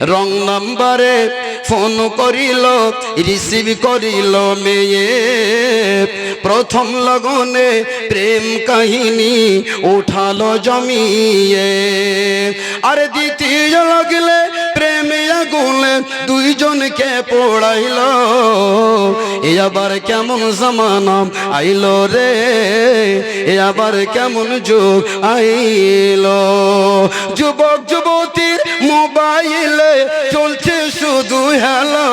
রং নাম্বারে ফোন করিল, রিসিভ করিল মেয়ে। প্রথম লগনে প্রেম কাহিনী উঠালো জমিয়ে। আর দ্বিতীয় লগলে প্রেমে আগুনে দুইজনকে পোড়াইল। এ আবার কেমন জামানা আইলো রে, এ আবার কেমন যুগ আইলো। যুবক যুবতীর মোবাইলে চলছে শুধু হ্যালো।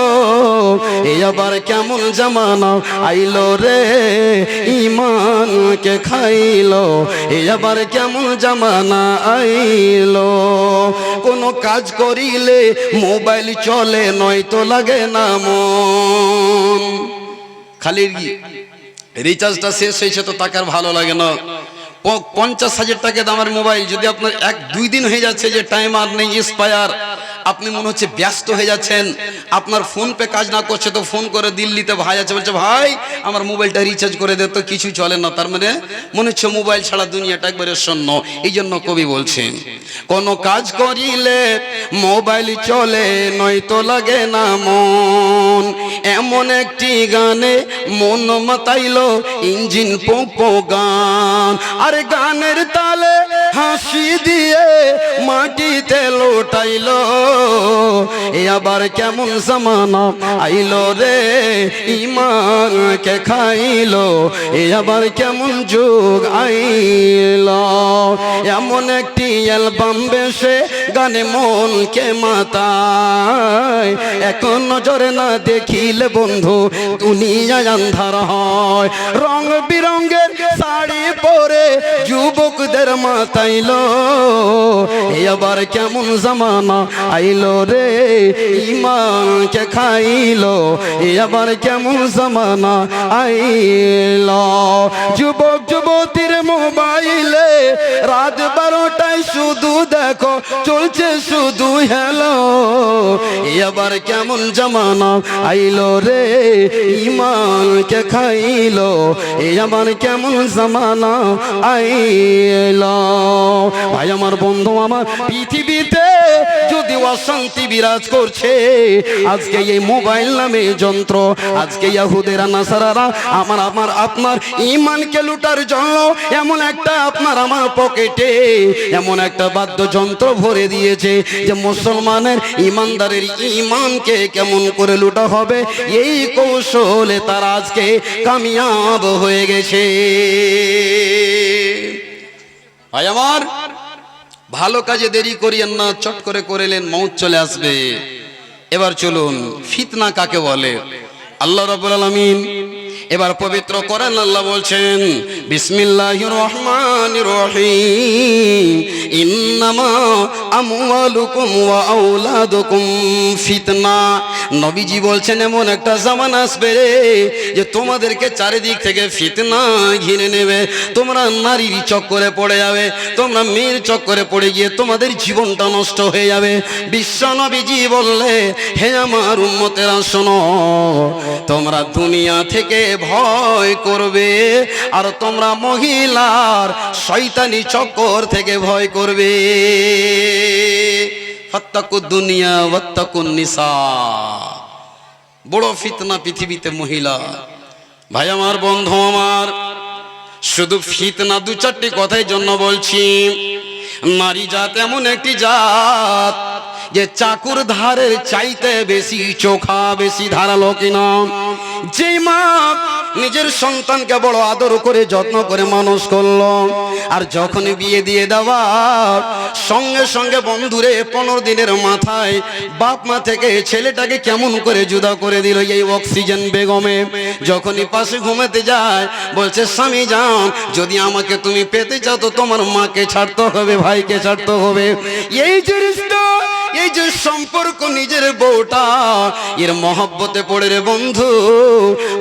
এ আবার কেমন জামানা আইলো রে, ইমানকে খাইলো। এ আবার কেমন জামানা আইলো। কোনো কাজ করিলে মোবাইল চলে, নয়তো লাগে না মন। খালি রিচার্জটা শেষ হয়েছে তো তাকে আর ভালো লাগে না। 50,000 টাকা দামের মোবাইল যদি আপনার 1-2 দিন হয়ে যাচ্ছে যে টাইম আর নেই, এক্সপায়ার, আপনি মনে হচ্ছে ব্যস্ত হয়ে যাচ্ছেন। আপনার ফোন পে কাজ না করছে তো ফোন করে দিল্লিতে ভাই আছে, বলছে ভাই আমার মোবাইলটা রিচার্জ করে দে, তো কিছু চলে না। তার মানে মনে হচ্ছে মোবাইল ছাড়া দুনিয়াটা একবারে শূন্য। এই জন্য কবি বলছেন কোনো কাজ করিলে মোবাইল চলে, নয়তো লাগে না মন। এমন একটি গানে মন মাতাইলো, ইঞ্জিন পোপো গান। আর গানের তালে হাসি দিয়ে মাটিতে লোটাইলো। এ আবার কেমন জামানা আইলো রে, ইমানকে খাইলো। এ আবার কেমন যুগ আইলো। এমন একটি অ্যালবাম বেশে গানে মনকে মাতায়। এখন নজরে না দেখিলে বন্ধু দুনিয়া আন্ধার হয়। রং বিরঙ্গের শাড়ি পরে যুবকদের মাতাইলো। এ আবার কেমন জামানা আইলো রে, ইমানকে খাইলো। এ আবার কেমন জামানা আইলো। যুবক যুবতীর মোবাইলে রাত 12টায় শুধু দেখো চলছে শুধু হ্যালো। এ আবার কেমন জামানা আইলো রে, ইমানকে খাইলো। এ আবার কেমন জামানা আইলো। ভাই আমার বন্ধু আমার, পৃথিবীতে যদি অশান্তি বিরাজ করছে, আজকে এই মোবাইল নামে যন্ত্র, আজকে ইহুদিরা নাসারারা আমার আমার আপনার ঈমানকে লুটার জন্য এমন একটা আপনার আমার পকেটে এমন একটা বাদ্যযন্ত্র ভরে দিয়েছে যে মুসলমানের ঈমানদারের ঈমানকে কেমন করে লুটা হবে, এই কৌশলে তারা আজকে কামিয়াব হয়ে গেছে। ভাই আমার, ভালো কাজে দেরি করিয়েন না, চট করে করেলেন মউত চলে আসবে। এবার চলুন ফিতনা কাকে বলে। আল্লাহ রাব্বুল আলামিন এবার পবিত্র কোরআন আল্লাহ বলছেন বিসমিল্লাহির রহমানির রহিম ইন্নামা আমওয়ালুকুম ওয়া আওলাদুকুম ফিতনা। নবীজি বলছেন এমন একটা জামানা আসবে যে তোমাদেরকে চারিদিক থেকে ফিতনা ঘিরে নেবে। তোমরা নারীর চক্করে পড়ে যাবে, তোমরা মেয়ের চক্করে পড়ে গিয়ে তোমাদের জীবনটা নষ্ট হয়ে যাবে। বিশ্ব নবীজি বললে হে আমার উম্মতেরা শোনো, তোমরা দুনিয়া থেকে ভয় করবে আর তোমরা মহিলার শয়তানি চক্কর থেকে ভয় করবে। ফাত্তাকুদ দুনিয়া ওয়াত্তাকুন নিসা। বড় ফিতনা পৃথিবীতে মহিলা। ভাই আমার বন্ধু আমার, শুধু ফিতনা 2-4টি কথার জন্য বলছি। নারী জাত এমন একটি জাত যে চাকুর ধারের চাইতে বেশি চোখা, বেশি ধারালো কিনা। যে মা নিজের সন্তানকে বড় আদর করে যত্ন করে মানুষ করলো, আর যখন বিয়ে দিয়ে দেওয়া সঙ্গে সঙ্গে বন্ধুরে 15 দিনের মাথায় বাপ মা থেকে ছেলেটাকে কেমন করে জুদা করে দিল এই অক্সিজেন বেগমে। যখনই পাশে ঘুমাতে যায় বলছে স্বামী যান, যদি আমাকে তুমি পেতে চাও তো তোমার মাকে ছাড়তে হবে, ভাইকে ছাড়তে হবে। এই যে রিশতা, এই যে সম্পর্ক, নিজের বউটা এর মহব্বতে পড়ে রে বন্ধু,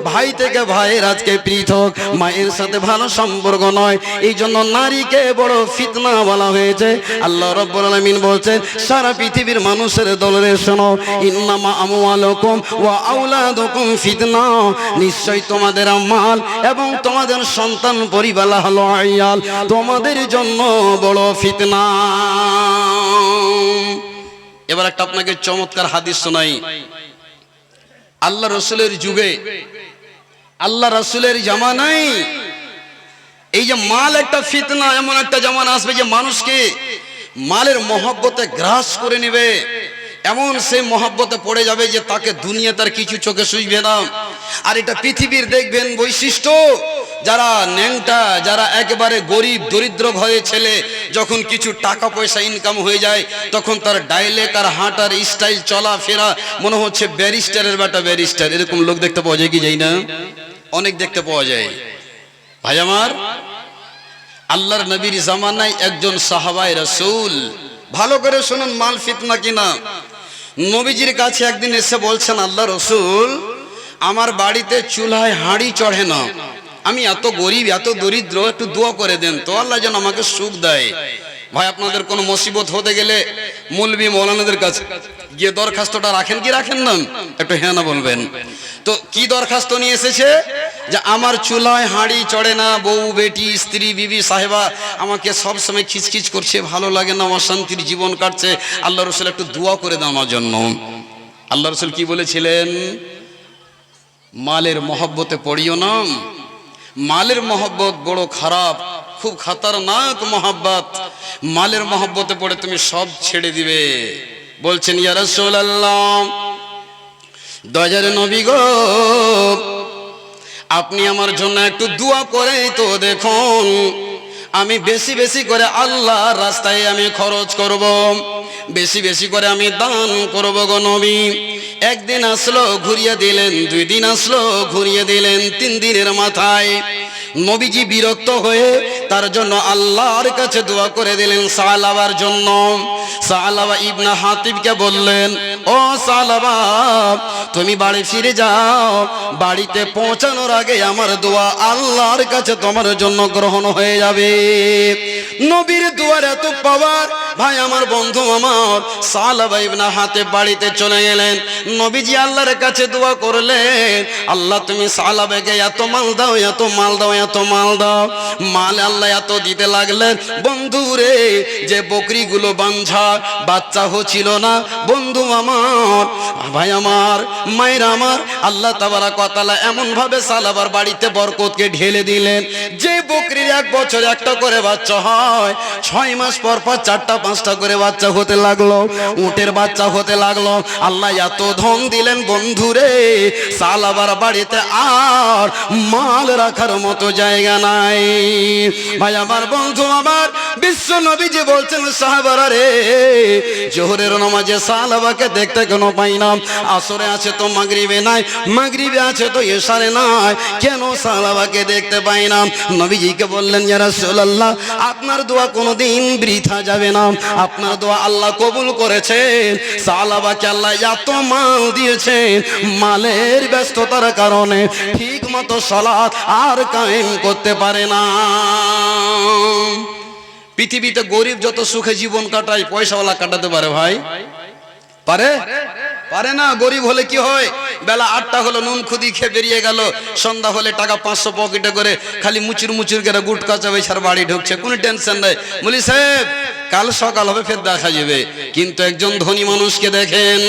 ভাই থেকে ভাইয়ের আজকে পৃথক, মায়ের সাথে ভালো সম্পর্ক নয়। এই জন্য নারীকে বড় ফিতনা বলা হয়েছে। আল্লাহ রাব্বুল আলামিন বলছেন সারা পৃথিবীর মানুষের দলরে শোনো, ইন্নামা আমওয়ালুকুম ওয়া আওলাদুকুম ফিতনা। নিশ্চয় তোমাদের মাল এবং তোমাদের সন্তান পরিবার হলো আয়াল, তোমাদের জন্য বড় ফিতনা। এবার একটা আপনাকে চমৎকার হাদিস শোনাই। আল্লাহ রসুলের যুগে, আল্লাহ রসুলের জামানায় এই যে মাল একটা ফিতনা, এমন একটা জামানা আসবে যে মানুষকে মালের মহব্বতে গ্রাস করে নেবে, এমন সে মহব্বতে পড়ে যাবে যে তাকে দুনিয়া তার কিছু চোখে শুইবে না। আর এটা পৃথিবীর দেখবেন বৈশিষ্ট্য, যারা ন্যাংটা, যারা একেবারে গরিব দরিদ্র ঘরের ছেলে, যখন কিছু টাকা পয়সা ইনকাম হয়ে যায় তখন তার ডাইলেক আর হাঁটার স্টাইল, চলাফেরা মনে হচ্ছে ব্যারিস্টারের বেটা ব্যারিস্টার। এরকম লোক দেখতে পাওয়া যায় কি যায় না? অনেক দেখতে পাওয়া যায়। ভাই আমার, আল্লাহর নবীর জামানায় একজন সাহাবায়ে রাসূল, ভালো করে শুনুন মাল ফিতনা কিনা, নবীজির কাছে একদিন এসে বলছেন, আল্লাহ রসুল আমার বাড়িতে চুলায় হাঁড়ি চড়ে না, আমি এত গরিব এত দরিদ্র, একটু দোয়া করে দেন তো আল্লাহ যেন আমাকে সুখ দেয়। ভাই আপনাদের কোনো মুসিবত হতে গেলে মৌলবি মৌলানাদের কাছে গিয়ে দরখাস্তটা রাখেন কি রাখেন না? একটু হ্যাঁ না বলবেন। তো কি দরখাস্ত নিয়ে এসেছে? যে আমার চুলায় হাঁড়ি চড়ে না, বউ বেটি স্ত্রী বিবি সাহেবা আমাকে সব সময় খিচখিচ করছে, ভালো লাগে না, অশান্তির জীবন কাটছে, আল্লাহ রসুল একটু দোয়া করে দাও আমার জন্য। আল্লাহ রসুল কি বলেছিলেন? মালের মহব্বতে পড়িও না, মালের মহব্বত বড় খারাপ, খুব খতরনাক মহব্বত। মালের মহব্বতে পড়ে তুমি সব ছেড়ে দিবে। বলছেন ইয়া রাসূলুল্লাহ, দয়ার নবী গো, আপনি আমার জন্য একটু দোয়া করে তো দেখুন, আমি বেশি বেশি করে আল্লাহর রাস্তায় আমি খরচ করব, বেশি বেশি করে আমি দান করব গো নবী। একদিন আসলো ঘুরিয়ে দিলেন, 2 দিন আসলো ঘুরিয়ে দিলেন, 3 দিনের মাথায় নবীজি বিরক্ত হয়ে তার জন্য আল্লাহর কাছে দোয়া করে দিলেন সালাবার জন্য। সালাবা ইবনে হাতিবকে বললেন, ও সালাবা তুমি বাড়ি ফিরে যাও, বাড়িতে পৌঁছানোর আগে আমার দোয়া আল্লাহর কাছে তোমার জন্য গ্রহণ হয়ে যাবে। নবীর দোয়ার এত পাওয়ার, ভাই আমার বন্ধু আমার, সালাবা ইবনে হাতিব বাড়িতে চলে গেলেন। নবীজি আল্লাহর কাছে দোয়া করলেন, আল্লাহ তুমি সালাবাকে এত মাল দাও, এত মাল দাও, এত মাল দাও। মাল আল্লাহ এত দিতে লাগলেন, বন্ধু রে, যে বকরিগুলো বাঞ্ঝা বাচ্চা হচ্ছিল না, বন্ধু আমার, ভাই আমার, মায়ের আমার, আল্লাহ তাবারাক ওয়া তাআলা এমন ভাবে সালাবার বাড়িতে বরকতকে ঢেলে দিলেন, যে বকরির 1 বছর একটা করে বাচ্চা হয়, 6 মাস পর পর 4টা 5টা করে বাচ্চা হতে লাগলো, উটের বাচ্চা হতে লাগলো। আল্লাহ এত ধন দিলেন বন্ধু রে, সালাবার বাড়িতে আর মাল রাখার মতো জায়গা নাই। ভাই আমার বন্ধু আমার, বিশ্ব নবীজি বলছেন সাহাবারা রে, জোহরের নামাজে সালাবাকে দেখতে কেন পাই না? আসরে আছে তো মাগরিবে নাই, মাগরিবে আছে তো ইশারে নাই, কেন সালাবাকে দেখতে পাই না? নবীজিকে বললেন, ইয়া রাসূলুল্লাহ আপনার দোয়া কোনোদিন বৃথা যাবে না, আপনার দোয়া আল্লাহ কবুল করেছেন। সালাবাকে আল্লাহ এত মাল দিয়েছেন, মালের ব্যস্ততার কারণে ঠিক মতো সালাত আর কায়েম করতে পারে না। পৃথিবীতে গরিব যত সুখে জীবন কাটায়, পয়সাওয়ালা কাটাতে পারে ভাই? পারে? পারে না। গরিব হলে কি হয়, বেলা 8টা হলো নুন খুদি খেয়ে বেরিয়ে গেল, সন্ধ্যা হলে টাকা 500 পকেটে করে খালি মুচুর মুচুর করে গুটকা চাবে, ছাড় বাড়ি ঢুকছে, কোনো টেনশন নাই। বলি সাহেব কাল সকাল হবে ফের দেখা যাবে। কিন্তু একজন ধনী মানুষকে দেখেন,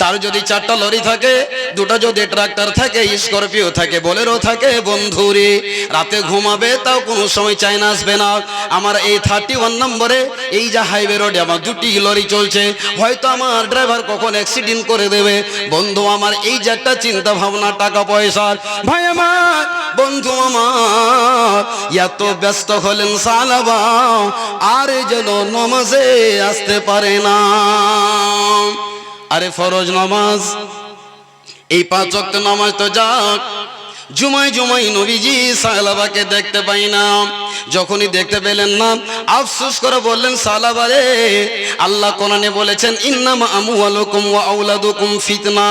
তার যদি 4টা লরি থাকে, 2টা যদি ট্রাক্টর থাকে, স্করপিও থাকে, বোলেরো থাকে, বন্ধুরে রাতে ঘুমাবে তাও কোনো সময় চাইনা আসবে না। আমার এই 31 নম্বরে এই যে হাইওয়ে রোডে আমার 2টি লরি চলছে, হয়তো আমার ড্রাইভার কখন অ্যাক্সিডেন্ট করে দেবে। বন্ধু আমার এই যে একটা চিন্তা ভাবনা টাকা পয়সার, ভাই আমার বন্ধু আমার এত ব্যস্ত হলেন সালাবা, আর যেন নামাজে আসতে পারে না। আরে ফরজ নামাজ, এই 5 ওয়াক্ত নামাজ তো যাক, জুমায় জুমায় নবীজি সালাবাকে দেখতে পাই না। যখনই দেখতে পেলেন না, আফসোস করে বললেন, সালাবা রে, আল্লাহ কোরআনে বলেছেন, ইন্নামা আমওয়ালুকুম ওয়া আওলাদুকুম ফিতনা,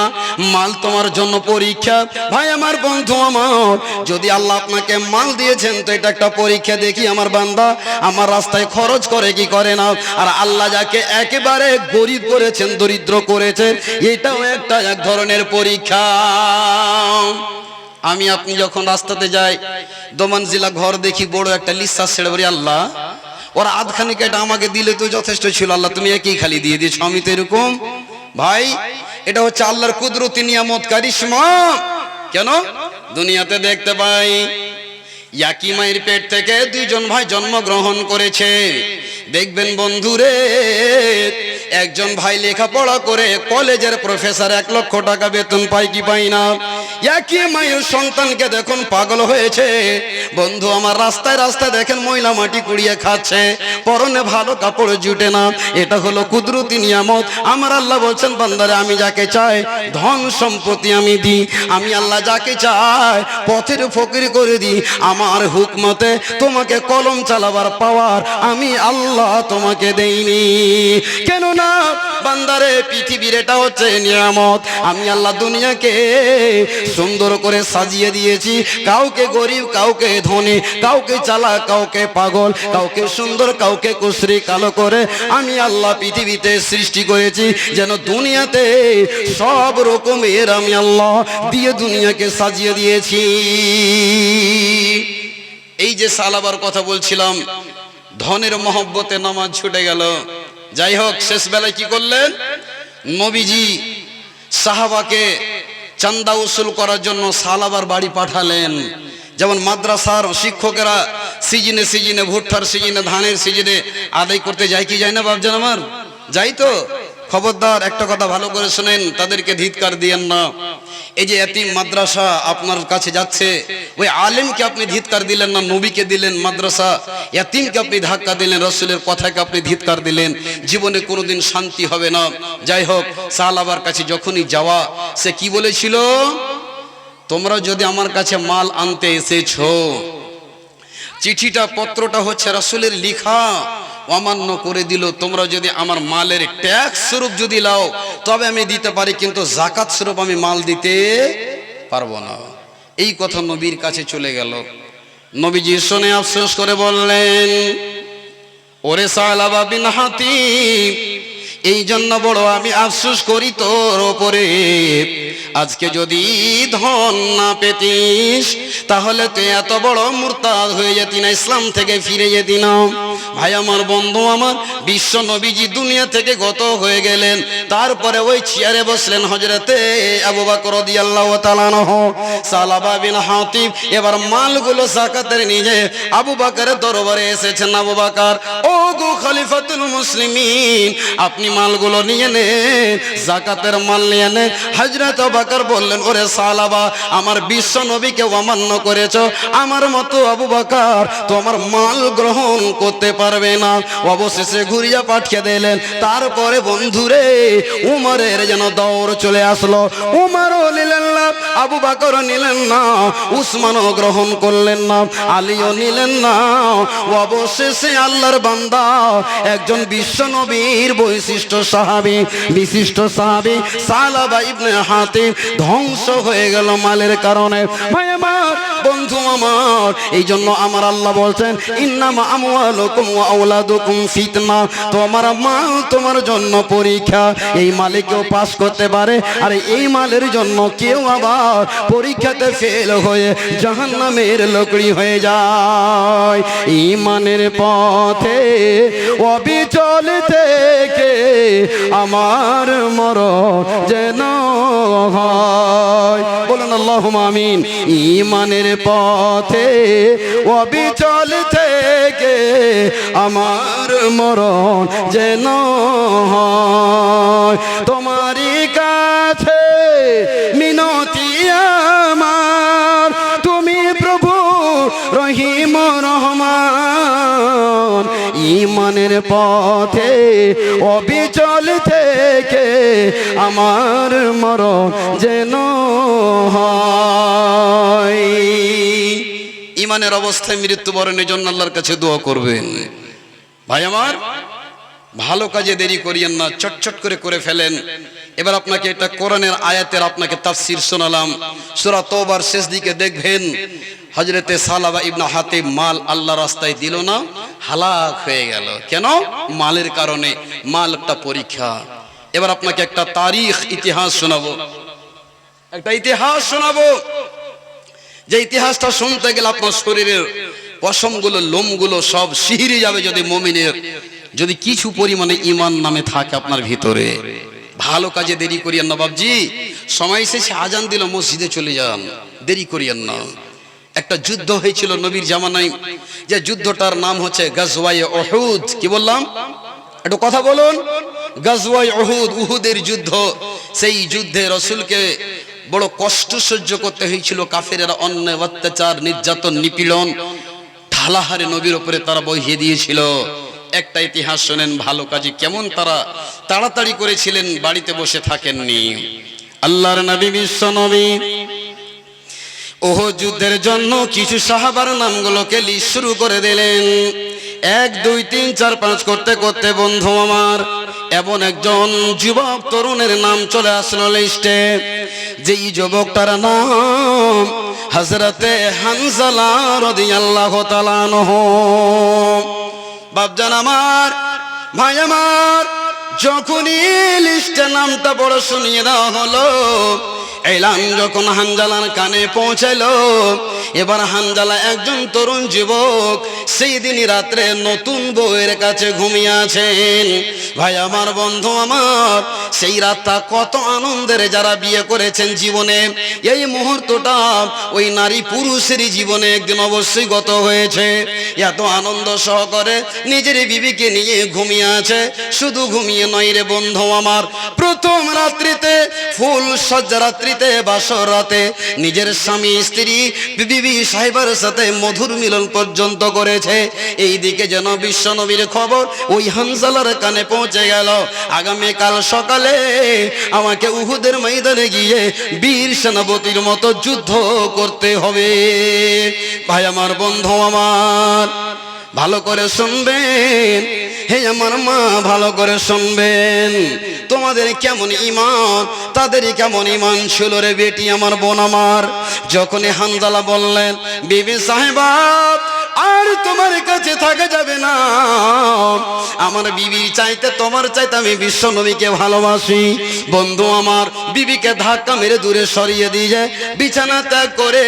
মাল তোমার জন্য পরীক্ষা। ভাই আমার বন্ধু আমার, যদি আল্লাহ আপনাকে মাল দিয়েছেন তো এটা একটা পরীক্ষা, দেখি আমার বান্দা আমার রাস্তায় খরচ করে কি করে না। আর আল্লাহ যাকে একেবারে গরিব করেছেন, দরিদ্র করেছেন, এটাও একটা এক ধরনের পরীক্ষা। আমি আপনি যখন রাস্তাতে যাই, 2 মঞ্জিলা ঘর দেখি, বড় একটা লিসা ছেড়ে বলি, আল্লাহ ওরা আধখানি কেটে আমাকে দিলে তো যথেষ্ট ছিল, আল্লাহ তুমি একই খালি দিয়ে দিয়েছো। আমি তো এরকম ভাই, এটা হচ্ছে আল্লাহর কুদরতি নিয়ামত, কারিশমা। কেন? দুনিয়াতে দেখতে পাই একই মায়ের পেট থেকে দুইজন ভাই জন্মগ্রহণ করেছে। দেখবেন বন্ধুরে, একজন ভাই লেখাপড়া করে কলেজের প্রফেসর, 1 লক্ষ টাকা বেতন পায় কি পাই না। একই মায়ের সন্তানকে দেখুন পাগল হয়েছে। বন্ধু আমার, রাস্তায় রাস্তায় দেখেন ময়লা মাটি কুড়িয়ে খাচ্ছে, পরনে ভালো কাপড় জুটে না। এটা হলো কুদরতি নিয়ামত। আমার আল্লাহ বলছেন বান্দারে, আমি যাকে চাই ধন সম্পত্তি আমি দিই, আমি আল্লাহ যাকে চাই পথের ফকির করে দিই। আমার হুকমতে তোমাকে কলম চালাবার পাওয়ার আমি আল্লাহ তোমাকে দেইনি। কেন না বান্দারে, পৃথিবীর এটা হচ্ছে নিয়ামত। আমি আল্লাহ দুনিয়াকে সুন্দর করে সাজিয়ে দিয়েছি, কাউকে গরিব, কাউকে ধনী, কাউকে চালাক, কাউকে পাগল, কাউকে সুন্দর, কাউকে কুশ্রী কালো করে আমি আল্লাহ পৃথিবীতে সৃষ্টি করেছি, যেন দুনিয়াতে সব রকমের আমি আল্লাহ দিয়ে দুনিয়াকে সাজিয়ে দিয়েছি। এই যে সালাবার কথা বলছিলাম, ধনের মহব্বতে নামাজ ছুটে গেল। যাই হোক, শেষ বেলায় কি করলেন? নবীজি সাহাবাকে চান্দা উসুল করার জন্য সালাবার বাড়ি পাঠালেন। যেমন মাদ্রাসার শিক্ষকেরা সিজনে সিজনে, ভুট্টার সিজনে, ধানের সিজনে আদায় করতে যায় কি যায় না বাপজান আমার? যাই তো। খবরদার, একটা কথা ভালো করে শোনেন, তাদেরকে ধিক্কার দিয়েন না। এই যে এতিম মাদ্রাসা আপনার কাছে যাচ্ছে, ওই আলেমকে আপনি ধিক্কার দিলেন না, নবীকে দিলেন মাদ্রাসা, এতিমকে আপনি ধাক্কা দিলেন, রসুলের কথাকে আপনি ধিক্কার দিলেন, জীবনে কোনোদিন শান্তি হবে না। যাই হোক, সাহাবার কাছে যখনই যাওয়া, সে কি বলেছিল? তোমরা যদি আমার কাছে মাল আনতে এসেছো, চিঠিটা পত্রটা হচ্ছে রাসূলের লেখা, অমান্য করে দিল। তোমরা যদি আমার মালের ট্যাক্স স্বরূপ যদি লাও তবে আমি দিতে পারি, কিন্তু যাকাত স্বরূপ আমি মাল দিতে পারবো না। এই কথা নবীর কাছে চলে গেল। নবীজি শুনে আফসোস করে বললেন, ওরে সালাবা বিন হাতিম, এই জন্য বড় আমি আফসোস করি তোর ওপরে। আজকে যদি ধন না পেতিস তাহলে তুই এত বড় মুরতাদ হয়ে যেতি না, ইসলাম থেকে ফিরে যেতি না। ভাই আমার, বন্ধু আমার, বিশ্ব নবীজি দুনিয়া থেকে গত হয়ে গেলেন। তারপরে ওই চেয়ারে বসলেন হযরতে আবু বকর রাদিয়াল্লাহু তাআলা আনহু। সালাবা বিন হাতিব এবার মালগুলো যাকাতের নিয়ে আবু বকরের দরবারে এসেছেন। আবু বকর, ও গো খলিফাতুল মুসলিমিন, আপনি মালগুলো নিয়ে নেন, যাকাতের মাল নিয়ে নেন। হযরত আবু বকর বললেন, ওরে সালাবা, আমার বিশ্ব নবীকে অমান্য করেছো, আমার মতো আবু বকর তোমার মাল গ্রহণ করতে পারবে না। অবশেষে ঘুরিয়া পাঠিয়ে দিলেন। তারপরে বন্ধুরে, উমরের যেন দৌড় চলে আসলো। উমরও নিলেন না, আবু বকরও নিলেন না, উসমানও গ্রহণ করলেন না, আলীও নিলেন না। অবশেষে আল্লাহর বান্দা, একজন বিশ্ব নবীর বৈশিষ্ট্য সাহাবী, বিশিষ্ট সাহাবী সালাবা ইবনে হাতিম ধ্বংস হয়ে গেল মালের কারণে। ভাই আমার, বন্ধু আমার, এই জন্য আমার আল্লাহ বলছেন, ইন্নামা আমওয়ালুকুম ওয়া আওলাদুকুম ফিতনা, তোমার মাল তোমার জন্য পরীক্ষা। এই মালে কেউ পাস করতে পারে, আর এই মালের জন্য কেউ আবার পরীক্ষাতে ফেল হয়ে জাহান্নামের লোকড়ি হয়ে যায়। ঈমানের পথে অবিচল থেকে আমার মরণ যেন হয়, বলুন আল্লাহুম্মা আমিন। ঈমানের পথে অবিচল থেকে আমার মরণ যেন হয়। তোমারই কাছে মিনতি আমার, তুমি প্রভু রহিম রহমান। ঈমানের পথে অবিচল থেকে আমার মরণ যেন হয়। ঈমানের অবস্থায় মৃত্যুবরণের জন্য আল্লাহর কাছে দোয়া করবেন। ভাই আমার, ভালো কাজে দেরি করিয়েন না, চটচট করে ফেলেন। এবার আপনাকে এটা কোরআনের আয়াতের আপনাকে তাফসীর শোনালাম। সূরা তওবার শেষ দিকে দেখবেন, হযরতে সালাবা ইবনে হাতিব মাল আল্লাহর রাস্তায় দিল না, হালাক হয়ে গেল। কেন? মালের কারণে। মাল একটা পরীক্ষা। এবার আপনাকে একটা তারিখ, ইতিহাস শোনাবো, একটা ইতিহাস শোনাবো, যে ইতিহাসটা শুনতে গেলে আপনার শরীরের পশমগুলো লোমগুলো সব শিহরে যাবে যদি মুমিনের যদি কিছু পরিমাণে ঈমান নামে থাকে আপনার ভিতরে। ভালো কাজে দেরি করিয়েন না বাবজি, সময় শেষে আজান দিল মসজিদে চলে যান, দেরি করিয়েন না। একটা যুদ্ধ হয়েছিল নবীর জামানায়, যে যুদ্ধটার নাম হচ্ছে গাজওয়ায়ে উহুদ। কি বললাম একটু কথা বলুন? গাজওয়ায়ে উহুদ, উহুদের যুদ্ধ। সেই যুদ্ধে রাসূলকে বড় কষ্ট সহ্য করতে হয়েছিল। কাফেরেরা অন্যায় অত্যাচার নির্যাতন নিপীড়ন ঢালাহারে নবীর উপরে তারা বহিয়ে দিয়েছিল। একটা ইতিহাস শোনেন, ভালো কাজে কেমন তারা তাড়াতাড়ি করেছিলেন, বাড়িতে বসে থাকেননি। আল্লাহর নবী বিশ্ব নবী উহুদ যুদ্ধের জন্য কিছু সাহাবার নামগুলোকে লিস্ট শুরু করে দিলেন। 1 2 3 4 5 করতে করতে বন্ধু আমার এমন একজন যুবক তরুণের নাম চলে আসলো লিস্টে। যেই যুবকটার নাম হযরতে হানজালা রাদিয়াল্লাহু তাআলা আনহু। বাপজান আমার, ভাই আমার, যখনই লিস্টে নামটা বড় শুনিয়ে দেওয়া হলো, এলাম যখন হানজালার কানে পৌঁছালো, এবার হানজালা একজন তরুণ যুবক সেই দিনই রাত্রে নতুন বউয়ের কাছে ঘুমিয়ে আছেন। ভাই আমার, বন্ধু আমার, সেই রাতটা কত আনন্দের। যারা বিয়ে করেছেন জীবনে এই মুহূর্তটা ওই নারী পুরুষেরই জীবনে একদিন অবশ্যই গত হয়েছে। এত আনন্দ সহকারে নিজের বিবিকে নিয়ে ঘুমিয়ে আছে। শুধু ঘুমিয়ে নয় রে বন্ধু আমার, প্রথম রাত্রিতে ফুল সজ্জা রাত্রিতে বাসর রাতে নিজের স্বামী স্ত্রী বিবি সাহেবের সাথে মধুর মিলন পর্যন্ত করেছে। এই দিকে যেন বিশ্ব নবীর খবর ওই হানজালার কানে পৌঁছে গেল, আগামীকাল সকালে আমাকে উহুদের ময়দানে গিয়ে বীর সেনাপতির মতো যুদ্ধ করতে হবে। ভাই আমার, বন্ধু আমার, ভালো করে শুনবেন। হে আমার মা, ভালো করে শুনবেন। তোমাদের কেমন ঈমান, তাদেরই কেমন ঈমান ছিল রে বেটি আমার, বোন আমার। যখনই হানজালা বললেন, বিবি সাহেবা আর তোমার কাছে থাকা যাবে না, আমার বিবির চাইতে তোমার চাইতে আমি বিশ্ব নবীকে ভালোবাসি। বন্ধু আমার বিবিকে ধাক্কা মেরে দূরে সরিয়ে দিয়ে বিছানা ত্যাগ করে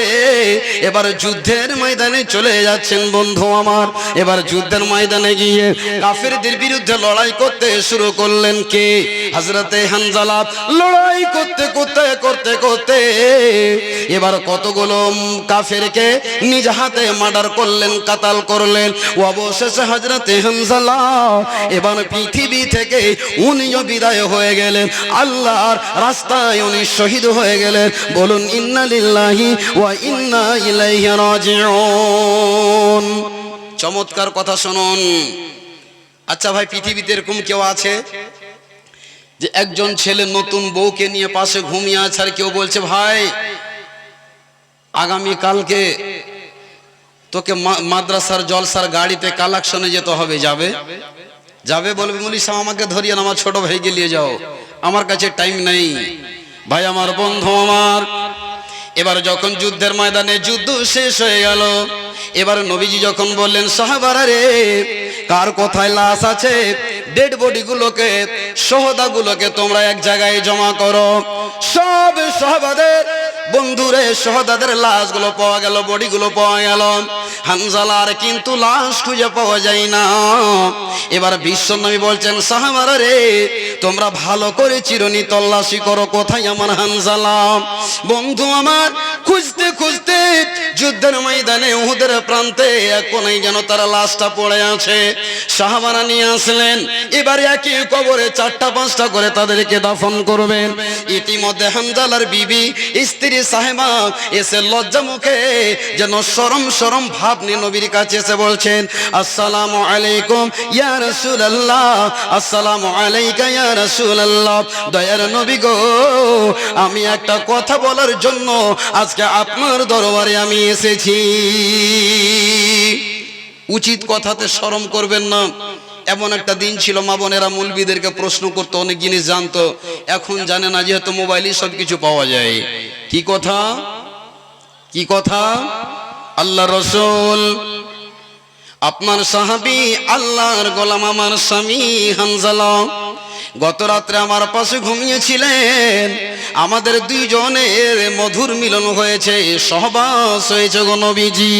এবার যুদ্ধের ময়দানে চলে যাচ্ছেন। বন্ধু আমার, এবার যুদ্ধের ময়দানে গিয়ে কাফেরদের বিরুদ্ধে লড়াই করতে শুরু করলেন কে? হযরতে হানজালা। লড়াই করতে করতে করতে করতে এবার কতগুলো কাফেরকে নিজ হাতে মার্ডার করলেন, কাতাল করলেন। অবশেষে হযরতে হানজালা এবার পৃথিবী থেকে উনিও বিদায় হয়ে গেলেন, আল্লাহর রাস্তায় উনি শহীদ হয়ে গেলেন। বলুন ইন্না লিল্লাহি ওয়া ইন্না ইলাইহি রাজিউন। চমৎকার কথা শুনুন। আচ্ছা ভাই, পৃথিবীতে এরকম কেউ আছে যে একজন ছেলে নতুন বউকে নিয়ে পাশে ঘুমিয়ে আছে, আর কেউ বলছে ভাই আগামী কালকে তোকে মাদ্রাসার জলসার গাড়িতে কালেকশনে যেতে হবে, যাবে? যাবে? বলবে মুলি সাহেব আমাকে ধরিয়ে আমার ছোট ভাইকে নিয়ে যাও, আমার কাছে টাইম নেই। ভাই আমার, বন্ধু আমার, এবার যখন যুদ্ধের ময়দানে যুদ্ধ শেষ হয়ে গেল, এবার নবীজি যখন বললেন সাহাবারা রে, কার কোথায় লাশ আছে ডেড বডি গুলোকে, শহদা গুলোকে তোমরা এক জায়গায় জমা করো। সব সাহাবাদের বন্ধুরে শহদাদের লাশগুলো পাওয়া গেল, বডিগুলো পাওয়া গেল। হানজালার কিন্তু লাশ খুঁজে পাওয়া যায় না। এবার বিশ্বনবী বলছেন সাহাবারা রে, তোমরা ভালো করে চিরুনি তল্লাশি করো, কোথায় আমার হানজালা। বন্ধু আমার, খুঁজতে খুঁজতে যুদ্ধের ময়দানে উহুদের প্রান্তে এক কোণায় যেন তারা লাশটা পড়ে আছে। সাহাবারা নিয়ে আসলেন। এবার একই কবরে 4টা 5টা করে তাদেরকে দাফন করবেন। ইতিমধ্যে হানজালার বিবি স্ত্রী সাহেবা এসে লজ্জা মুখে যেন শরম শরম ভাব নিয়ে নবীর কাছে এসে বলছেন, আসসালামু আলাইকুম ইয়া রাসূলুল্লাহ, আসসালামু আলাইকা ইয়া রাসূলুল্লাহ। দয়ার নবী গো, আমি একটা কথা বলার জন্য আজকে আপনার দরবারে আমি এসেছি। উচিত কথাতে শরম করবেন না। এমন একটা দিন ছিল মা বোনেরা মৌলবীদেরকে প্রশ্ন করতো, অনেক জিনিস জানতো, এখন জানে না, যেহেতু মোবাইলে সবকিছু পাওয়া যায়। কি কথা? কি কথা? আল্লাহ রসুল আপনার সাহাবী আল্লাহর গোলাম আমার স্বামী হানজালা গত রাত্রে আমার পাশে ঘুমিয়েছিলেন। আমাদের দুইজনের মধুর মিলন হয়েছে, সহবাস হয়েছে গো নবীজি।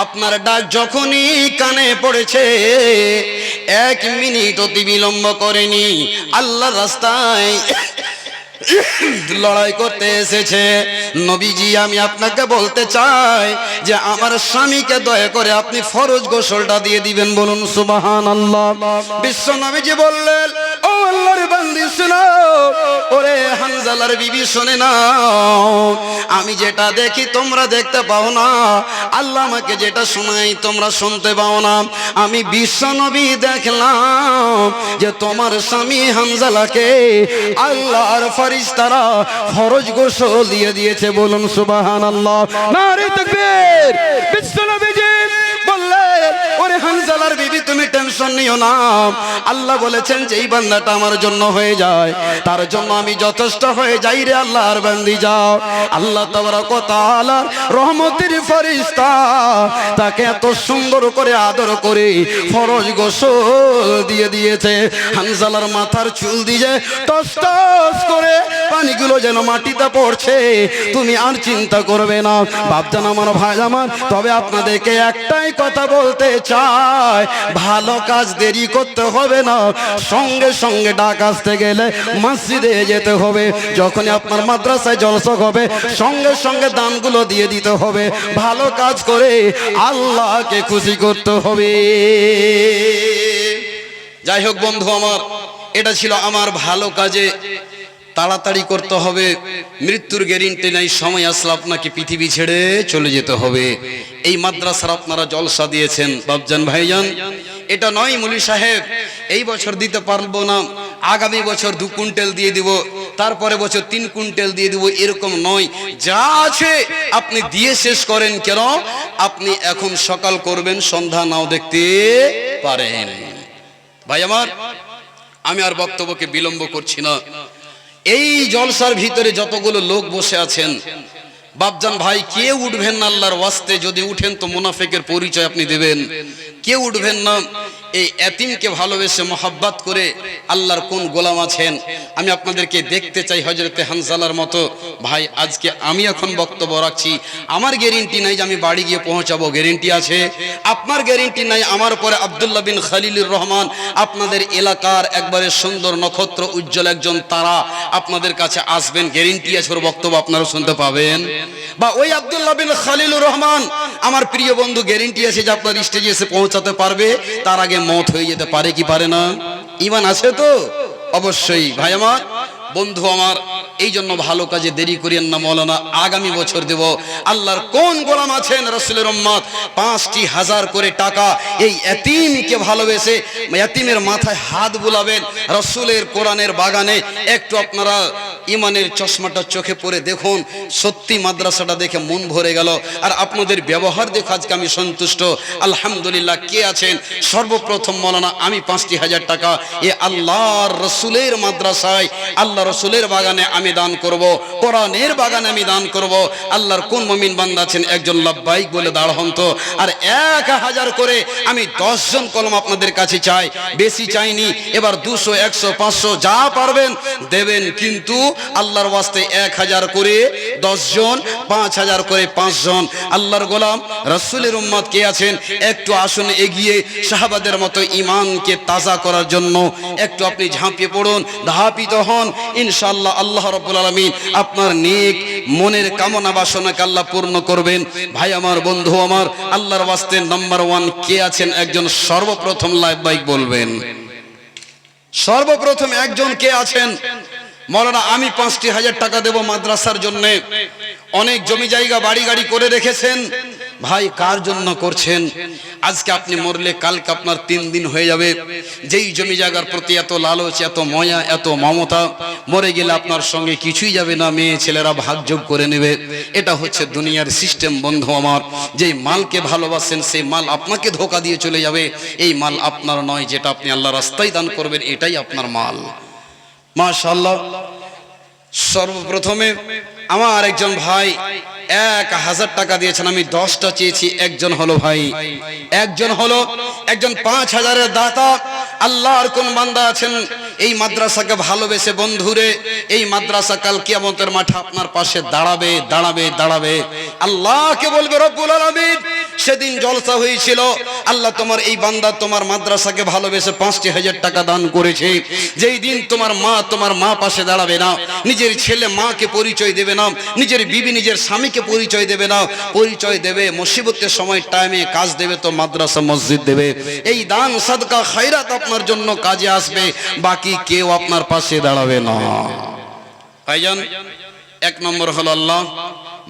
আপনার ডাক যখনই কানে পড়েছে 1 মিনিট অতি বিলম্ব করেনি, আল্লাহর রাস্তায় লড়াই করতে এসেছে। নবীজি আমি আপনাকে বলতে চাই যে আমার স্বামীকে দয়া করে আপনি ফরজ গোসলটা দিয়ে দিবেন, বলুন সুবহানাল্লাহ। বিশ্ব নবীজি বললেন, ও আল্লাহর বান্দি শোনো, ওরে হানজালার বিবি শুনে নাও, আমি যেটা দেখি তোমরা দেখতে পাও না, আল্লাহ আমাকে যেটা শোনাই তোমরা শুনতে পাও না। আমি বিশ্ব নবী দেখলাম যে তোমার স্বামী হানজালাকে আল্লাহর ফেরেশতারা ফরজ গোসল দিয়ে দিয়েছে, বলুন সুবহানাল্লাহ। নারে তাকবীর। বিশ্ব নবীজি বললেন, ওরে হানজালার বিবি তুমি টেনশন নিও না, আল্লাহ বলেছেন যে এই বান্দাটা আমার জন্য হয়ে যায়, তার জন্য আমি যথেষ্ট হয়ে যাই রে আল্লাহর বান্দি যাও। আল্লাহ তাবারক ওয়া তাআলার রহমতের ফেরেশতা তাকে এত সুন্দর করে আদর করে ফরজ গোসল দিয়ে দিয়েছে। হানজালার মাথার চুল দিয়ে টস টস করে পানিগুলো যেন মাটিতে পড়ছে, তুমি আর চিন্তা করবে না বাপজান আমার ভাই আমার। তবে আপনাদেরকে একটাই কথা বলতে চাই, ভালো কাজ দেরি করতে হবে না, সঙ্গে সঙ্গে ডাক আসতে গেলে মসজিদে যেতে হবে। যখনই আপনার মাদ্রাসায় জলসা হবে সঙ্গে সঙ্গে দানগুলো দিয়ে দিতে হবে। ভালো কাজ করে আল্লাহকে খুশি করতে হবে। যাই হোক বন্ধু আমার, এটা ছিল আমার ভালো কাজে তাড়াতাড়ি করতে হবে, মৃত্যুর গ্যারান্টি নাই, সময় আসলে আপনাকে পৃথিবী ছেড়ে চলে যেতে হবে। এই মাদ্রাসার আপনারা জলসা দিয়েছেন বাপজান ভাইজান, এটা নয় মুলি সাহেব এই বছর দিতে পারবো না, আগামী বছর 2 কুইন্টাল দিয়ে দিব, তারপরে বছর 3 কুইন্টাল দিয়ে দিব, এরকম নয়। যা আছে আপনি দিয়ে শেষ করেন। কেন? আপনি এখন সকাল করবেন, সন্ধ্যা নাও দেখতে পারেন। ভাই আমার, আমি আর বক্তব্যকে বিলম্ব করছি না। এই জলসার ভিতরে যতগুলো লোক বসে আছেন বাপজান ভাই, কেউ উঠবেন না আল্লাহর ওয়াস্তে। যদি উঠেন তো মুনাফিকের পরিচয় আপনি দেবেন। কেউ উঠবেন না। এই এতিমকে ভালোবেসে মোহাব্বত করে আল্লাহর কোন গোলাম আছেন আমি আপনাদেরকে দেখতে চাই হযরতে হানজালার মতো। ভাই আজকে আমি এখন বক্তব্য রাখছি, আমার গ্যারান্টি নাই যে আমি বাড়ি গিয়ে পৌঁছাবো, গ্যারান্টি আছে আপনার, গ্যারান্টি নাই আমার পরে আব্দুল্লাহ বিন খলিলুর রহমান আপনাদের এলাকার একবারে সুন্দর নক্ষত্র উজ্জ্বল একজন তারা আপনাদের কাছে আসবেন, গ্যারান্টি আছে ওর বক্তব্য আপনারা শুনতে পাবেন। বা ওই আব্দুল্লাহ বিন খলিলুর রহমান আমার প্রিয় বন্ধু, গ্যারান্টি আছে যে আপনার স্টেজে এসে পৌঁছাতে পারবে, তার আগে মত হয়ে যেতে পারে কি পারে না? ঈমান আছে তো? অবশ্যই। ভাই আমার, বন্ধু আমার, এই জন্য ভালো কাজে দেরি করিয়েন না মৌলানা, আগামী বছর দেব। আল্লাহর কোন গোলাম আছেন রাসূলের উম্মত 5,000 করে টাকা এই এতিমকে ভালোবেসে এতিমের মাথায় হাত বুলাবেন রাসূলের কোরআনের বাগানে। একটু আপনারা ইমানের চশমাটা চোখে পড়ে দেখুন, সত্যি মাদ্রাসাটা দেখে মন ভরে গেল। আর আপনাদের ব্যবহার দেখে আজকে আমি সন্তুষ্ট, আলহামদুলিল্লাহ। কে আছেন? সর্বপ্রথম মৌলানা আমি 5,000 টাকা এ আল্লাহর রাসূলের মাদ্রাসায় আল্লাহ রাসূলের বাগানে আমি দান করব, কোরআনের বাগানে আমি দান করব। আল্লাহর কোন মুমিন বান্দা আছেন একজন লাব্বাইক বলে দাঁড় হন তো। আর 1,000 করে আমি 10 জন কলম আপনাদের কাছে চাই, বেশি চাইনি। এবার 200, 100, 500 যা পারবেন দেবেন, কিন্তু আল্লাহর ওয়াস্তে 1,000 করে 10 জন, 5,000 করে 5 জন। আল্লাহর গোলাম রাসূলের উম্মত কে আছেন একটু আসুন এগিয়ে, সাহাবাদের মতো ঈমানকে তাজা করার জন্য একটু আপনি ঝাঁপিয়ে পড়ুন, ধাপিত হন। ইনশাআল্লাহ আল্লাহ রাব্বুল আলামিন আপনার নেক মনের কামনা বাসনাকে আল্লাহ পূর্ণ করবেন। ভাই আমার, বন্ধু আমার, আল্লাহর ওয়াস্তে নাম্বার 1 কে আছেন একজন সর্বপ্রথম লাইক বলবেন। সর্বপ্রথম একজন কে আছেন? মৌলানা আমি 5,000 টাকা দেব মাদ্রাসার জন্য। অনেক জমি জায়গা বাড়ি গাড়ি করে রেখেছেন। ভাই কার জন্য করছেন? আজকে আপনি মরলে কালকে আপনার 3 দিন হয়ে যাবে। যেই জমি জায়গার প্রতি এত লালচ, এত ময়া, এত মমতা, মরে গেলে আপনার সঙ্গে কিছুই যাবে না, মেয়ে ছেলেরা ভাগযোগ করে নেবে। এটা হচ্ছে দুনিয়ার সিস্টেম বন্ধু আমার। যেই মালকে ভালোবাসেন সেই মাল আপনাকে ধোকা দিয়ে চলে যাবে। এই মাল আপনার নয়, যেটা আপনি আল্লাহ রাস্তায় দান করবেন এটাই আপনার মাল। মাশাআল্লাহ। সর্বপ্রথমে আমার একজন ভাই 1000 টাকা দিয়েছেন, আমি 10টা চেয়েছি, একজন হলো ভাই, একজন হলো, একজন 5000-এর দাতা। আল্লাহর কোন বান্দা আছেন এই মাদ্রাসাকে ভালোবেসে? বন্ধুরে, এই মাদ্রাসা কাল কিয়ামতের মাঠে আপনার পাশে দাঁড়াবে, দাঁড়াবে, দাঁড়াবে। আল্লাহকে বলবে রব্বুল আলামিন, সেদিন জলসা হয়েছিল, আল্লাহ তোমার এই বান্দা তোমার মাদ্রাসাকে ভালোবেসে 5000 টাকা দান করেছে। যেই দিন তোমার মা পাশে দাঁড়াবে না, নিজের ছেলে মাকে পরিচয় দেবে না, নিজের বিবি নিজের স্বামীকে পরিচয় দেবে না, পরিচয় দেবে মুসিবতের সময়, টাইমে কাজ দেবে তো মাদ্রাসা মসজিদ দেবে। এই দান সাদকা খায়রাত আপনার জন্য কাজে আসবে, বাকি কেউ আপনার পাশে দাঁড়াবে না। ভাইজান, 1 নম্বর হলো আল্লাহ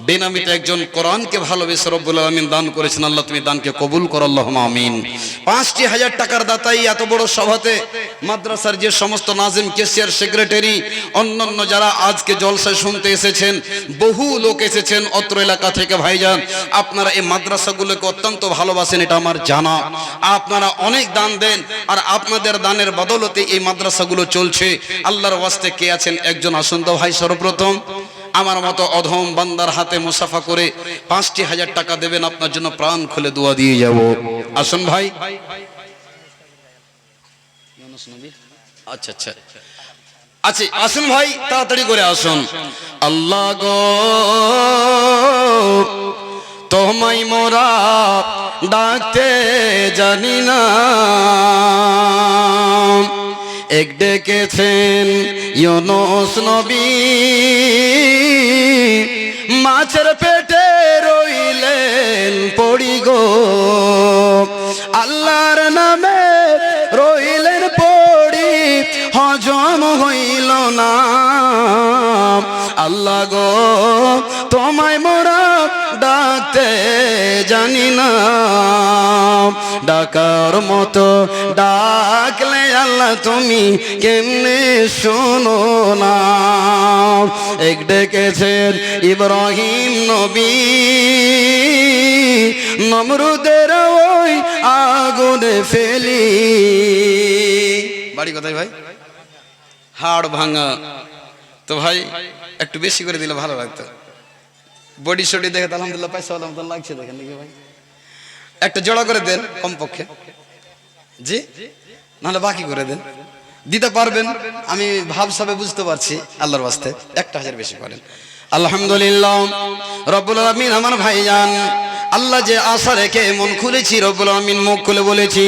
বেনামিতে একজন কোরআনকে ভালোবেসে রব্বুল আলামিন দান করেছেন। আল্লাহ তুমি দানকে কবুল করো, আল্লাহুম্মা আমিন। 5000 টাকার দাতাই এত বড় সভাতে মাদ্রাসার যে সমস্ত নাজিম, কেশিয়ার, সেক্রেটারি, অন্যান্য যারা আজকে জলসায় শুনতে এসেছেন, বহু লোক এসেছেন অত্র এলাকা থেকে। ভাইজান, আপনারা এই মাদ্রাসাগুলোকে অত্যন্ত ভালোবাসেন, এটা আমার জানা। আপনারা অনেক দান দেন, আর আপনাদের দানের বদলতে এই মাদ্রাসাগুলো চলছে। আল্লাহর ওয়াস্তে কে আছেন? একজন আসুন তো ভাই, সর্বপ্রথম আমার মতো অধম বান্দার হাতে মুসাফা করে 5000 টাকা দেবেন, আপনার জন্য প্রাণ খুলে দোয়া দিয়ে যাব। আসুন ভাই। আচ্ছা আচ্ছা আচ্ছা, আসুন ভাই, তাড়াতাড়ি করে আসুন। আল্লাহ গো, তোমায় মোরা ডাকতে জানি না, এক ডেকেছেন ইউনুস নবী, মাছের পেটে রইলেন পড়ি গো, আল্লাহর নামে রইলেন পড়ি, হজম হইল না। আল্লাহ গো, তোমায় মোরা ডাকতে জানি না, ডাকার মতো ডাকলে আল্লাহ তুমি কেমনে শোনো না। এক ডেকেছেন ইব্রাহিম নবী, নমরুদের ওই আগুনে ফেলি। বাড়ি কোথায় ভাই? হাড় ভাঙা। তো ভাই একটু বেশি করে দিলে ভালো লাগতো। বডি শডি দেখে আলহামদুলিল্লাহ, পয়সা আলহামদুলিল্লাহ লাগছে, দেখেন নাকি ভাই? একটা জোড়া করে দেন কমপক্ষে, জি, নাহলে বাকি করে দেন। দিতে পারবেন, আমি ভাবসাবে বুঝতে পারছি। আল্লাহর ওয়াস্তে 1000 বেশি করেন। আলহামদুলিল্লাহ রব্বুল আলামিন। আমার ভাইজান, আল্লাহ যে আশা রেখে মন খুলেছি, রব্বুল আলামিন মুখ খুলে বলেছি,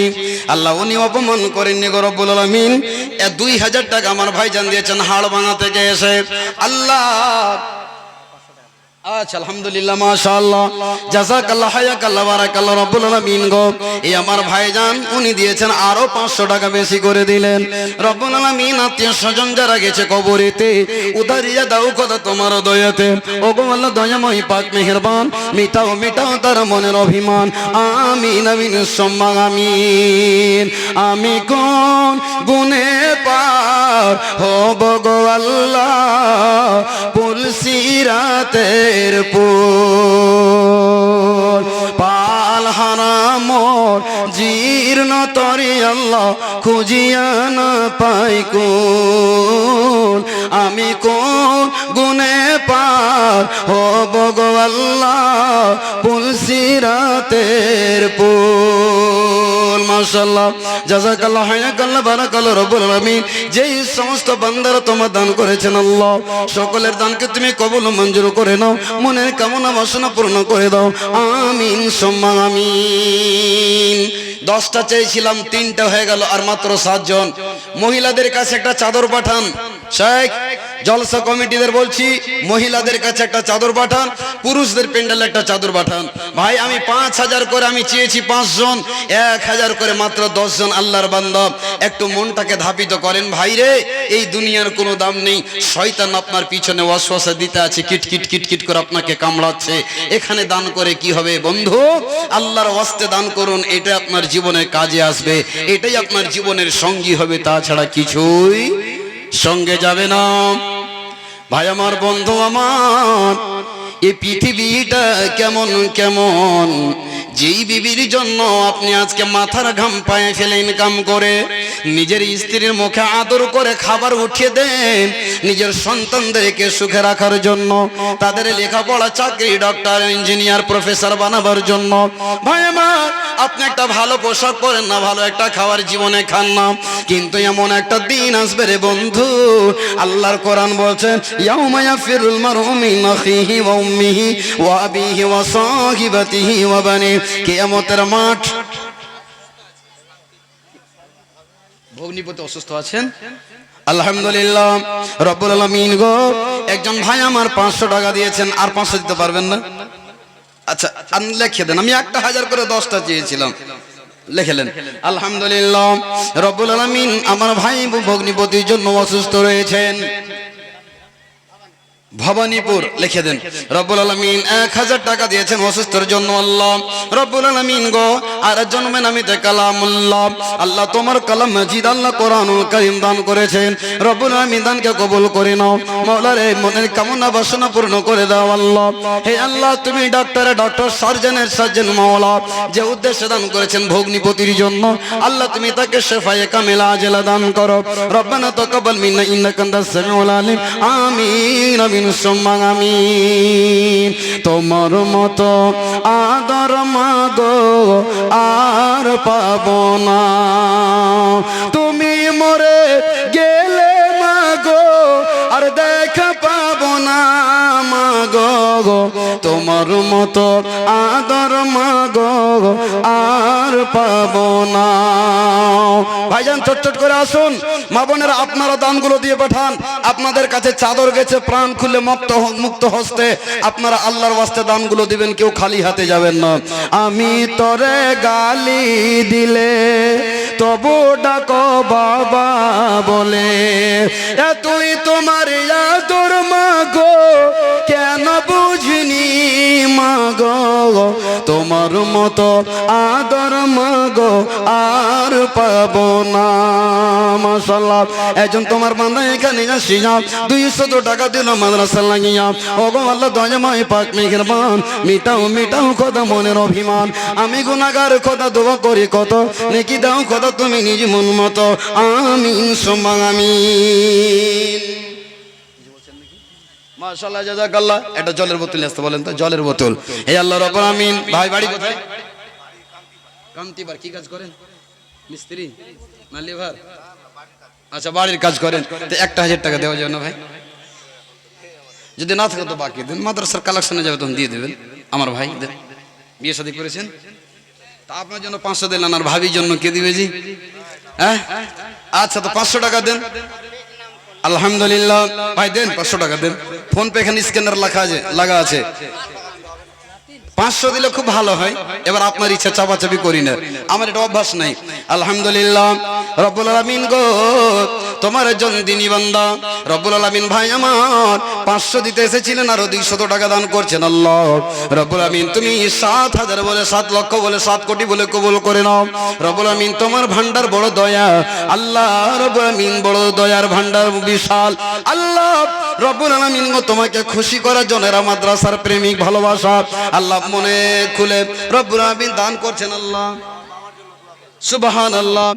আল্লাহ উনি অপমান করেননি গো রব্বুল আলামিন। 2000 টাকা আমার ভাইজান দিয়েছেন হাড় ভাঙা থেকে এসে। আল্লাহ, আচ্ছা আলহামদুলিল্লাহ, মাশাআল্লাহ, জাযাকাল্লাহ, হায়াকাল্লাহ, বারাকাল্লাহ রব্বুল আলামিন গো। এই আমার ভাইজান উনি দিয়েছেন আরো 500 টাকা বেশি করে দিলেন। রব্বুল আলামিন আত্মীয় স্বজন যারা গেছে কবরেতে, উদারিয়া দাও কথা তোমার দয়াতে। ওগো আল্লাহ দয়াময় পাক মেহেরবান, মিটাও মিটাও তার মনের অভিমান। আমিন আমিন সুম্মা আমিন। আমি কোন গুনে পার হব গো আল্লাহ, পুলসিরাতে পাল হারামর জীর্ণ তরি আল্লাহ, খুঁজিয়া না পাই কোন। আমি কোন গুনে পার হব গো আল্লাহ, পুলসিরাতের পুল। মাশাআল্লাহ, জাযাকাল্লাহ, হায়াকাল্লাহ, বারাকাল্লাহ রব্বুল আলামিন। যেই সমস্ত বান্দারা তোমার দান করেছেন আল্লাহ, সকলের দানকে তুমি কবুল মঞ্জুর করে নাও, মনের কামনা বাসনা পূর্ণ করে দাও। আমিন সুম্মা আমিন। 10টা চেয়েছিলাম, 3টা হয়ে গেল, আর মাত্র 7 জন। মহিলাদের কাছে একটা চাদর পাঠান। শেখ জলসা কমিটিদের বলছি, মহিলাদের কাছে একটা চাদর পাঠান, পুরুষদের প্যান্ডেলে একটা চাদর পাঠান। ভাই আমি 5000 করে আমি চেয়েছি 5 জন, 1000 করে মাত্র 10 জন আল্লাহর বান্দা। একটু মনটাকে ধাপিত করেন ভাই রে, এই দুনিয়ার কোনো দাম নেই। শয়তান আপনার পিছনে ওয়াসওয়াসা দিতে আছে, কিটকিট কিটকিট করে আপনাকে কামড়াচ্ছে। এখানে দান করে কি হবে বন্ধু? আল্লাহর ওয়াস্তে দান করুন, এটা আপনার জীবনে কাজে আসবে, এটাই আপনার জীবনের সঙ্গী হবে, তাছাড়া কিছুই সঙ্গে যাবে না। ভাই আমার, বন্ধু আমার, এই পৃথিবীটা কেমন কেমন যেই বিবির জন্য আপনি আজকে মাথার ঘাম পায়ে ফেলে ইনকাম করে নিজের স্ত্রীর মুখে আদর করে খাবার উঠিয়ে দেন নিজের সন্তানদেরকে সুখে রাখার জন্য, তাদের লেখাপড়া চাকরি ডক্টর ইঞ্জিনিয়ার প্রফেসর বানাবার জন্য। ভাই আমার, আপনি একটা ভালো পোশাক পরেন না, ভালো একটা খাবার জীবনে খান না, কিন্তু এমন একটা দিন আসবে রে বন্ধু, আল্লাহর কোরআন বলছেন ইয়াউমা ইয়াফিরুল মারউ মিন আখিহি ওয়া উম্মিহি ওয়া আবিহি ওয়া সাহিবাতিহি ওয়া বানি। কিয়ামতের মাঠ। ভগ্নিপতি অসুস্থ আছেন? আলহামদুলিল্লাহ রব্বুল আলামিন গো, একজন ভাই আমার 500 টাকা দিয়েছেন, আর 500 দিতে পারবেন না? আচ্ছা লিখে দেন, আমি 1000 করে 10টা চেয়েছিলাম, লিখলেন। আলহামদুলিল্লাহ রব্বুল আলামিন আমার ভাই ভগ্নিপতির জন্য অসুস্থ রয়েছেন, ভবানীপুর, লিখে দেন। রব্বুল আলামিন 1000 টাকা দিয়েছেন অসুস্থর জন্য। আল্লাহ রব্বুল আলামিন গো, আর জন্মে নামিতে কালামুল্লাহ, আল্লাহ তোমার কালাম মাজিদ, আল্লাহ কোরআনুল কারীম দান করেছেন। রব্বুল আলামিন দানকে কবুল করে নাও মাওলা রে, মনের কামনা বাসনা পূর্ণ করে দাও আল্লাহ। হে আল্লাহ, তুমি ডক্টর সার্জনের সার্জন মাওলা, যে উদ্দেশ্যে দান করেছেন ভগ্নিপতির জন্য, আল্লাহ তুমি তাকে শিফায়ে কামিলা আজলা দান করো। রব্বানা তাকাব্বাল মিন্না ইন্নাকা আনতাস সামিউল আলিম। আমিন আমিন সুম্মা আমিন। তোমার মতো আদর মাগো আর পাবো না, তুমি মরে গেলে মাগো আর দেখা পাবো না মাগো, তোমার মতো আদর মাগো আর পাবো না। ভাইজান চটচট করে আসুন, মা বোনেরা আপনারা দানগুলো দিয়ে পাঠান। আপনাদের কাছে চাদর গেছে, প্রাণ খুলে মুক্ত হস্তে আপনারা আল্লাহর ওয়াস্তে দানগুলো দিবেন, কেউ খালি হাতে যাবেন না। আমি তোরে গালি দিলে তবু ডাকো বাবা বলে, তুই তোমার আদর মাগো কেন বুঝিনি মাগো, তোমার মতো আদর মাগো আর পাবো না। মাশাআল্লাহ, একজন তোমার বান্দা এখানে আসিয়া 200 টাকা দিল মাদ্রাসা লাগিয়া। ওগো আল্লাহ দয়াময় পাক মেহেরবান, মিটাও খোদা মনের অভিমান, আমি গুনাহগার খোদা দোয়া করি কত, নেকি দাও খোদা তুমি নিজ মন মতো। আমিন সুম্মা আমিন। মাশাআল্লাহ জাযাকাল্লাহ। একটা জলের বোতল আসতে বলেন তো, জলের বোতল। হে আল্লাহ রাব্বুল আমিন। ভাই বাড়ি কোথায়? কামতিবার। কি কাজ করেন? মিস্ত্রি না লেবার? আচ্ছা বাড়ির কাজ করেন। তো 1000 টাকা দেওয়া যাবে না ভাই? যদি না থাকে তো বাকি দেন, মাদ্রাসার কালেকশনে যাবে তখন দিয়ে দেবেন। আমার ভাই দেন, বিয়ে শাদী করেছেন, তা আপনার জন্য 500 দিলেন, আর ভাবির জন্য কে দিবে জি? হ্যাঁ আচ্ছা, তো 500 টাকা দেন। আলহামদুলিল্লাহ ভাই দেন, 500 টাকা দেন। ফোন পে এখানে স্ক্যানার লাগা আছে। 500 দিলে খুব ভালো হয়। এবার আপনার ইচ্ছা, চাপাচাপি করি না, আমার এটা অভ্যাস নাই। আলহামদুলিল্লাহ রব্বুল আলামিন গো, তোমার একজন দিনী বান্দা রব্বুল আলামিন ভাই আমার 500 দিতে এসেছিলেন, আরো 200 টাকা দান করছেন। আল্লাহ রব্বুল আলামিন তুমি 7000 বলে 7 লক্ষ বলে 7 কোটি বলে কবুল করে নাও। রব্বুল আলামিন তোমার ভান্ডার বড় দয়া, আল্লাহ রব্বুল আলামিন বড় দয়ার ভান্ডার বিশাল। আল্লাহ রব্বুল আলামিন গো, তোমাকে খুশি করার জন্য এরা মাদ্রাসার প্রেমিক ভালোবাসা আল্লাহ মনে খুলে রব্বুল আলামিন দান করছেন। আল্লাহ সুবহানাল্লাহ।